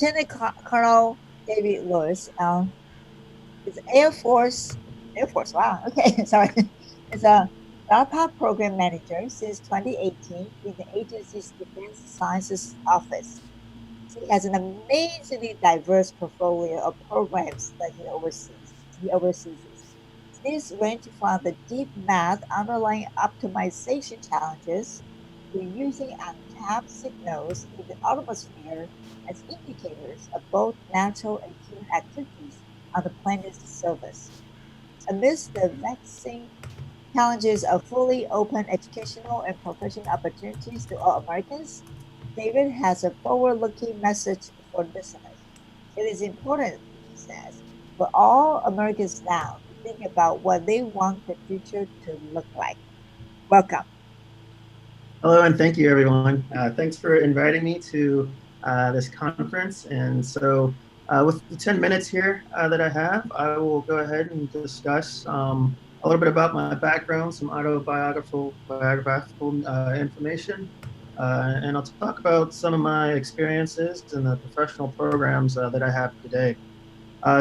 Lieutenant Colonel David Lewis is Air Force, wow, okay, sorry. Is a DARPA program manager since 2018 in the agency's Defense Sciences Office. He has an amazingly diverse portfolio of programs that he oversees. These range from the deep math underlying optimization challenges to using untapped signals in the atmosphere as indicators of both natural and human activities on the planet's surface. Amidst the vexing challenges of fully open educational and professional opportunities to all Americans, David has a forward-looking message for listeners. It is important, he says, for all Americans now to think about what they want the future to look like. Welcome. Hello, and thank you, everyone. Thanks for inviting me to this conference. And so, with the 10 minutes here that I have, I will go ahead and discuss a little bit about my background, some biographical information, and I'll talk about some of my experiences in the professional programs that I have today. I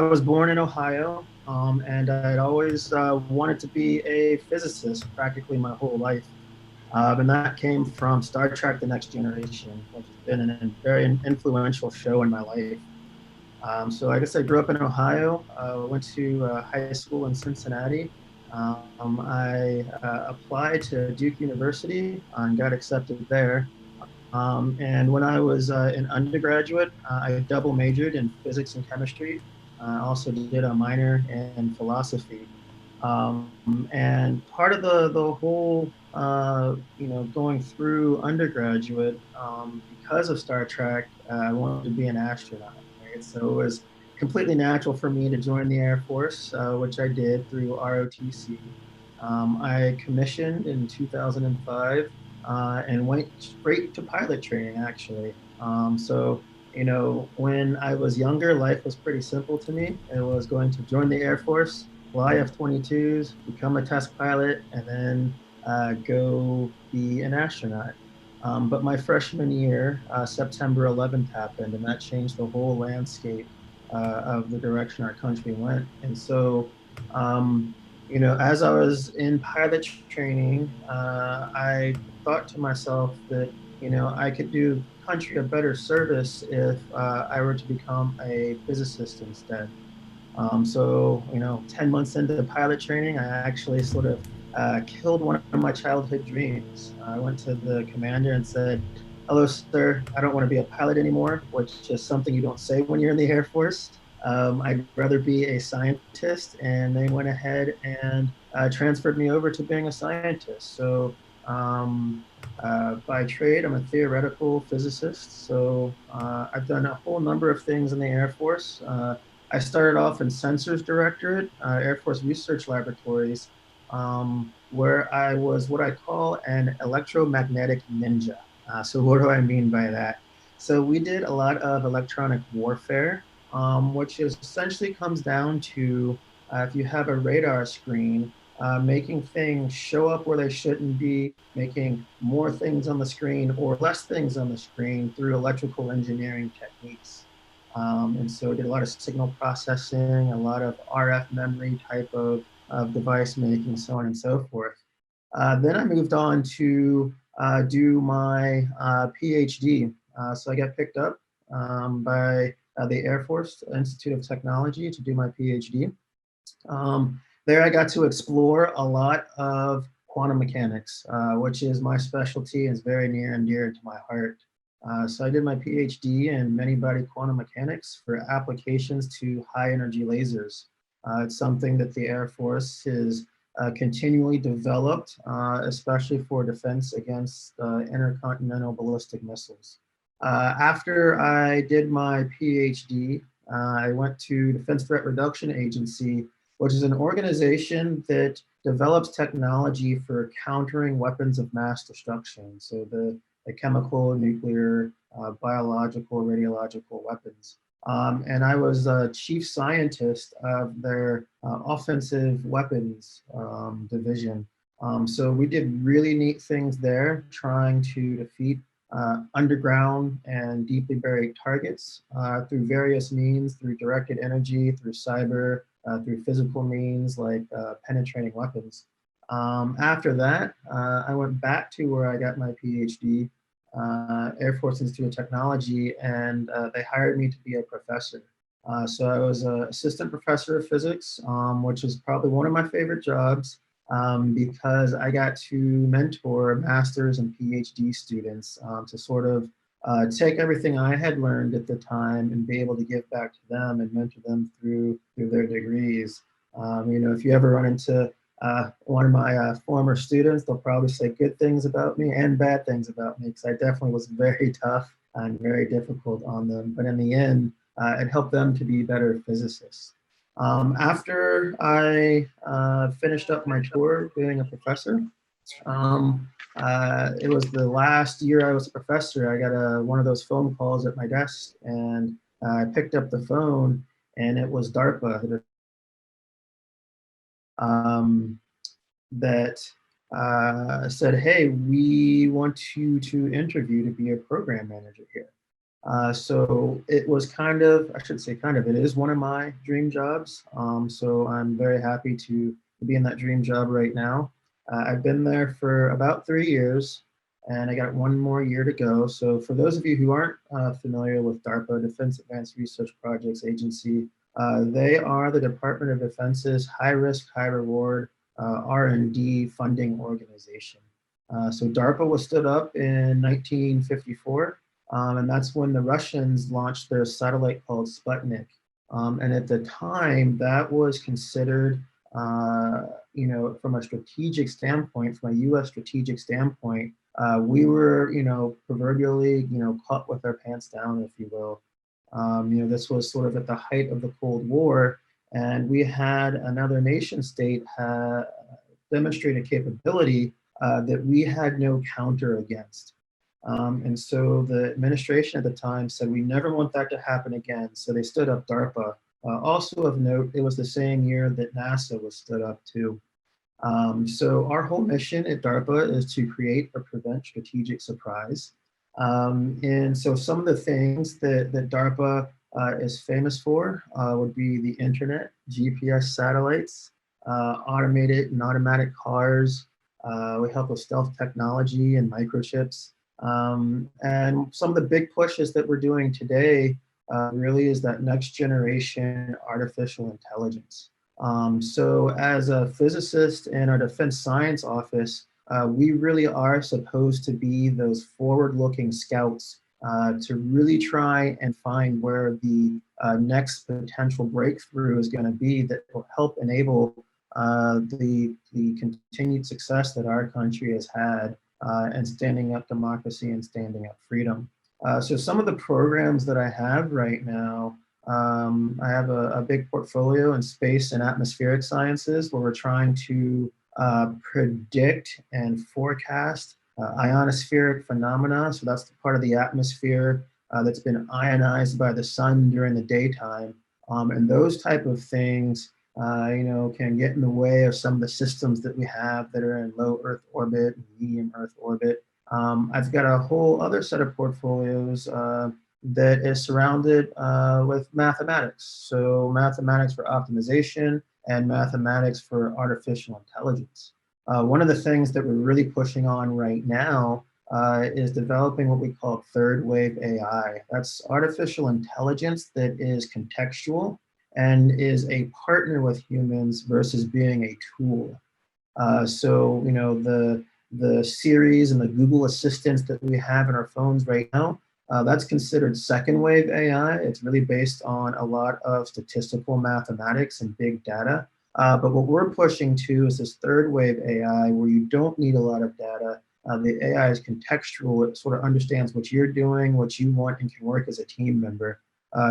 was born in Ohio, and I'd always wanted to be a physicist practically my whole life. And that came from Star Trek: The Next Generation, which has been a very influential show in my life. So I guess I grew up in Ohio, went to high school in Cincinnati. I applied to Duke University and got accepted there. And when I was an undergraduate, I double majored in physics and chemistry. I also did a minor in philosophy. And part of the whole, going through undergraduate, because of Star Trek, I wanted to be an astronaut, right? So it was completely natural for me to join the Air Force, which I did through ROTC. I commissioned in 2005 and went straight to pilot training, actually. When I was younger, life was pretty simple to me. It was going to join the Air Force, fly F-22s, become a test pilot, and then go be an astronaut. But my freshman year, September 11th happened, and that changed the whole landscape of the direction our country went. And so, as I was in pilot training, I thought to myself that, I could do country a better service if I were to become a physicist instead. 10 months into pilot training, I actually sort of killed one of my childhood dreams. I went to the commander and said, "Hello, sir, I don't want to be a pilot anymore," which is something you don't say when you're in the Air Force. I'd rather be a scientist. And they went ahead and transferred me over to being a scientist. By trade, I'm a theoretical physicist. I've done a whole number of things in the Air Force. I started off in Sensors Directorate, Air Force Research Laboratories, where I was what I call an electromagnetic ninja. So what do I mean by that? So we did a lot of electronic warfare, which essentially comes down to if you have a radar screen, making things show up where they shouldn't be, making more things on the screen or less things on the screen through electrical engineering techniques. And so we did a lot of signal processing, a lot of RF memory type of device making, so on and so forth. Then I moved on to do my PhD. So I got picked up by the Air Force Institute of Technology to do my PhD. There I got to explore a lot of quantum mechanics, which is my specialty and is very near and dear to my heart. So I did my PhD in many-body quantum mechanics for applications to high-energy lasers. It's something that the Air Force has continually developed, especially for defense against intercontinental ballistic missiles. After I did my PhD, I went to Defense Threat Reduction Agency, which is an organization that develops technology for countering weapons of mass destruction. So the chemical, nuclear, biological, radiological weapons. And I was a chief scientist of their offensive weapons division. So we did really neat things there, trying to defeat underground and deeply buried targets through various means, through directed energy, through cyber, through physical means like penetrating weapons. After that, I went back to where I got my PhD, Air Force Institute of Technology, and they hired me to be a professor. So I was an assistant professor of physics, which is probably one of my favorite jobs because I got to mentor master's and PhD students to sort of take everything I had learned at the time and be able to give back to them and mentor them through their degrees. If you ever run into one of my former students, they'll probably say good things about me and bad things about me because I definitely was very tough and very difficult on them. But in the end, it helped them to be better physicists. After I finished up my tour being a professor, it was the last year I was a professor. I got one of those phone calls at my desk, and I picked up the phone, and it was DARPA that said, "Hey, we want you to interview to be a program manager here." So it was kind of, I should say kind of, it is one of my dream jobs. So I'm very happy to be in that dream job right now. I've been there for about 3 years and I got one more year to go. So for those of you who aren't familiar with DARPA, Defense Advanced Research Projects Agency, they are the Department of Defense's high risk, high reward R&D funding organization. So DARPA was stood up in 1954. And that's when the Russians launched their satellite called Sputnik. And at the time, that was considered, from a strategic standpoint, from a U.S. strategic standpoint, we were, proverbially, caught with our pants down, if you will. This was sort of at the height of the Cold War, and we had another nation state demonstrate a capability that we had no counter against. And so the administration at the time said, we never want that to happen again. So they stood up DARPA. Also of note, it was the same year that NASA was stood up too. So our whole mission at DARPA is to create or prevent strategic surprise. And so some of the things that DARPA is famous for would be the internet, GPS satellites, automated and automatic cars. We help with stealth technology and microchips. And some of the big pushes that we're doing today really is that next generation artificial intelligence. So as a physicist in our defense science office, we really are supposed to be those forward-looking scouts to really try and find where the next potential breakthrough is going to be that will help enable the continued success that our country has had and standing up democracy and standing up freedom. So some of the programs that I have right now, I have a big portfolio in space and atmospheric sciences where we're trying to predict and forecast ionospheric phenomena. So that's the part of the atmosphere that's been ionized by the sun during the daytime. And those type of things can get in the way of some of the systems that we have that are in low Earth orbit, medium Earth orbit. I've got a whole other set of portfolios that is surrounded with mathematics. So mathematics for optimization and mathematics for artificial intelligence. One of the things that we're really pushing on right now is developing what we call third wave AI. That's artificial intelligence that is contextual and is a partner with humans versus being a tool. So the Siris and the Google Assistants that we have in our phones right now, that's considered second wave AI. It's really based on a lot of statistical mathematics and big data. But what we're pushing to is this third wave AI where you don't need a lot of data. The AI is contextual. It sort of understands what you're doing, what you want, and can work as a team member.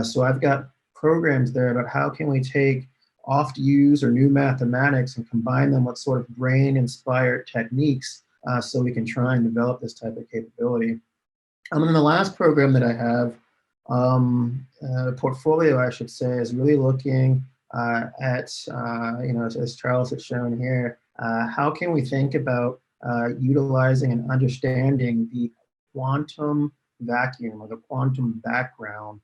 So I've got programs there about how can we take oft used or new mathematics and combine them with sort of brain inspired techniques so we can try and develop this type of capability. And then the last program that I have, portfolio I should say, is really looking at, as Charles has shown here, how can we think about utilizing and understanding the quantum vacuum, like a quantum background?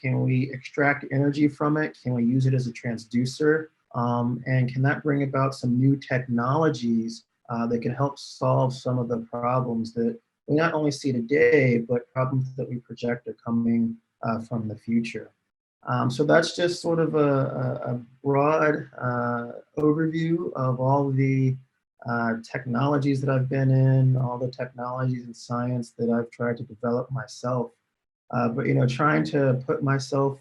Can we extract energy from it? Can we use it as a transducer? And can that bring about some new technologies that can help solve some of the problems that we not only see today, but problems that we project are coming from the future? So that's just sort of a broad overview of all the technologies that I've been in, all the technologies and science that I've tried to develop myself. But trying to put myself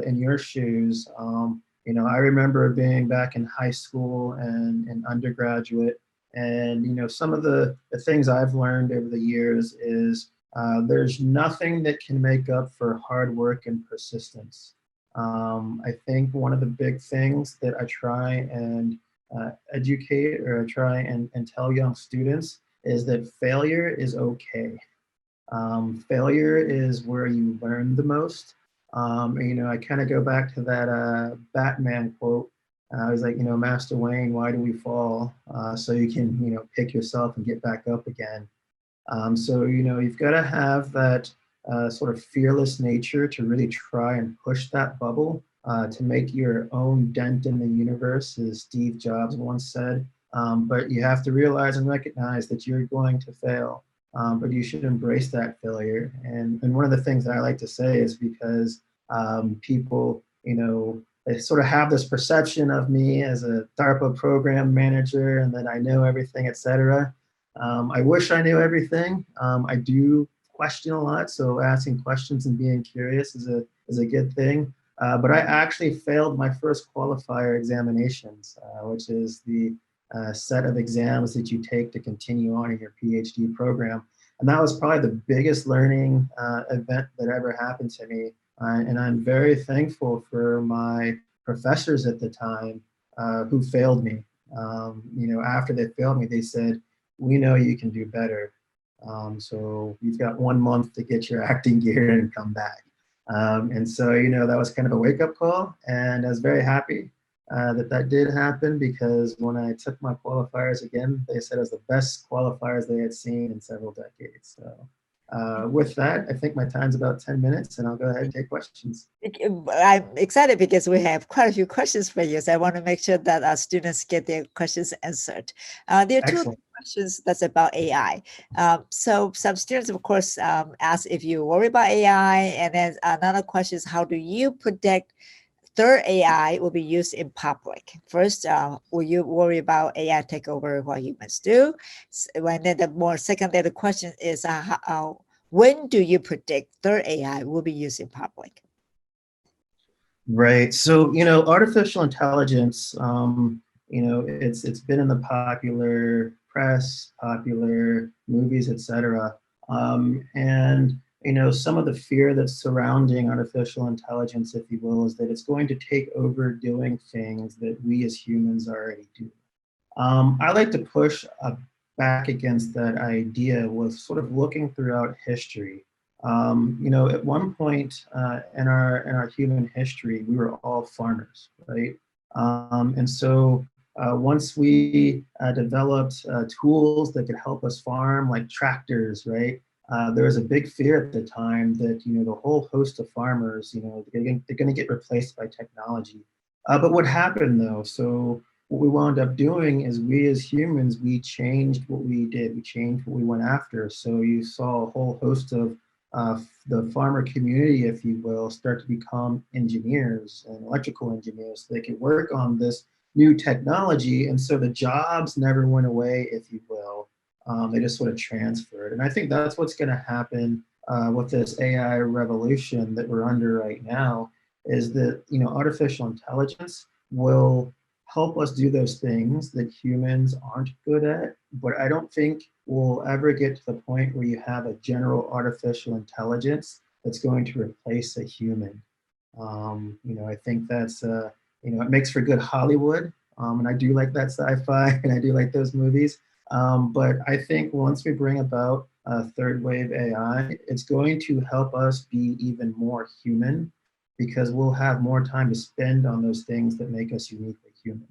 in your shoes, I remember being back in high school and undergraduate, and some of the things I've learned over the years is there's nothing that can make up for hard work and persistence. I think one of the big things that I try and educate or try and tell young students is that failure is okay. Failure is where you learn the most. I kind of go back to that Batman quote. I was like, Master Wayne, why do we fall? So you can, pick yourself and get back up again. So, you've got to have that sort of fearless nature to really try and push that bubble to make your own dent in the universe, as Steve Jobs once said. But you have to realize and recognize that you're going to fail. But you should embrace that failure. And one of the things that I like to say is because people, they sort of have this perception of me as a DARPA program manager and that I know everything, et cetera. I wish I knew everything. I do question a lot, so asking questions and being curious is a good thing. But I actually failed my first qualifier examinations, which is the set of exams that you take to continue on in your PhD program. And that was probably the biggest learning event that ever happened to me. And I'm very thankful for my professors at the time who failed me. After they failed me, they said, we know you can do better. So you've got 1 month to get your acting gear and come back. And so, that was kind of a wake up call. And I was very happy that did happen, because when I took my qualifiers again, they said it was the best qualifiers they had seen in several decades. So with that, I think my time's about 10 minutes, and I'll go ahead and take questions. I'm excited because we have quite a few questions for you. So I want to make sure that our students get their questions answered. There are two questions that's about AI. So some students, of course, ask if you worry about AI. And then another question is, how do you predict third AI will be used in public? First, will you worry about AI take over what humans do? And then the more secondary question is, when do you predict third AI will be used in public? Right. So, artificial intelligence, it's been in the popular press, popular movies, et cetera. And some of the fear that's surrounding artificial intelligence, if you will, is that it's going to take over doing things that we as humans already do. I like to push back against that idea with sort of looking throughout history. At one point in our human history, we were all farmers, right? And so once we developed tools that could help us farm, like tractors, right? There was a big fear at the time that the whole host of farmers, they're going to get replaced by technology. But what happened though? So what we wound up doing is we as humans, we changed what we did. We changed what we went after. So you saw a whole host of the farmer community, if you will, start to become engineers and electrical engineers. So they could work on this new technology. And so the jobs never went away, if you will. They just sort of transferred. And I think that's what's going to happen with this AI revolution that we're under right now, is that, artificial intelligence will help us do those things that humans aren't good at. But I don't think we'll ever get to the point where you have a general artificial intelligence that's going to replace a human. I think that's, it makes for good Hollywood. And I do like that sci-fi and I do like those movies. But I think once we bring about third wave AI, it's going to help us be even more human, because we'll have more time to spend on those things that make us uniquely human.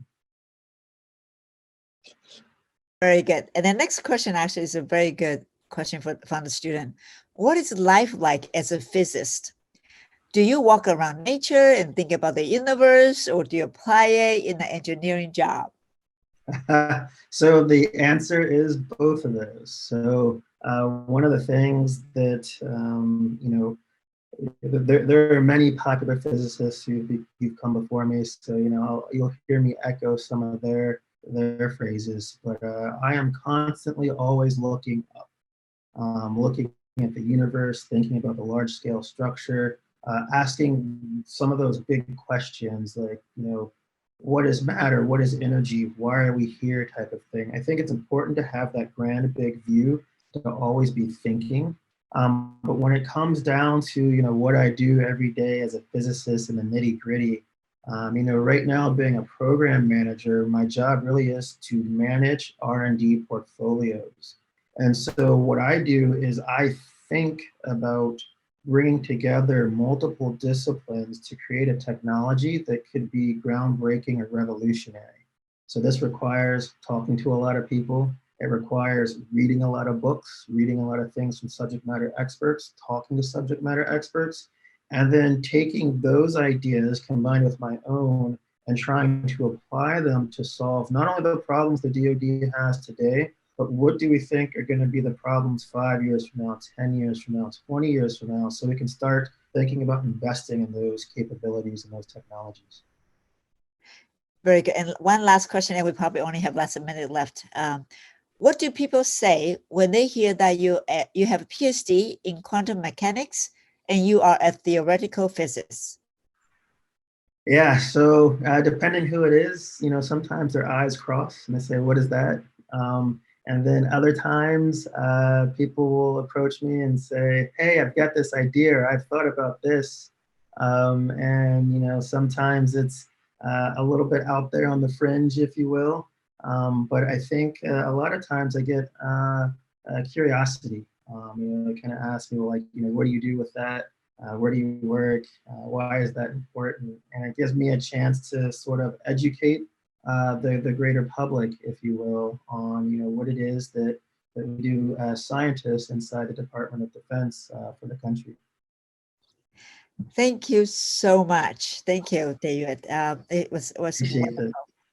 Very good. And the next question actually is a very good question from the student. What is life like as a physicist? Do you walk around nature and think about the universe, or do you apply it in an engineering job? So the answer is both of those. So one of the things that there are many popular physicists who've come before me. So you'll hear me echo some of their phrases. But I am constantly always looking up, looking at the universe, thinking about the large scale structure, asking some of those big questions like what is matter? What is energy? Why are we here? Type of thing. I think it's important to have that grand, big view, to always be thinking. But when it comes down to what I do every day as a physicist in the nitty gritty, right now being a program manager, my job really is to manage R&D portfolios. And so what I do is I think about bringing together multiple disciplines to create a technology that could be groundbreaking or revolutionary. So this requires talking to a lot of people. It requires reading a lot of books, reading a lot of things from subject matter experts, talking to subject matter experts, and then taking those ideas combined with my own and trying to apply them to solve not only the problems the DoD has today, but what do we think are going to be the problems 5 years from now, 10 years from now, 20 years from now, so we can start thinking about investing in those capabilities and those technologies. Very good. And one last question, and we probably only have less than a minute left. What do people say when they hear that you have a PhD in quantum mechanics and you are a theoretical physicist? Yeah, so depending who it is, sometimes their eyes cross and they say, "What is that?" And then other times, people will approach me and say, "Hey, I've got this idea. I've thought about this." And sometimes it's a little bit out there on the fringe, if you will. But I think a lot of times I get curiosity. They kind of ask me, well, like, what do you do with that? Where do you work? Why is that important? And it gives me a chance to sort of educate the greater public, if you will, on what it is that we do as scientists inside the Department of Defense for the country. Thank you so much. Thank you, David. It was Appreciate wonderful. it.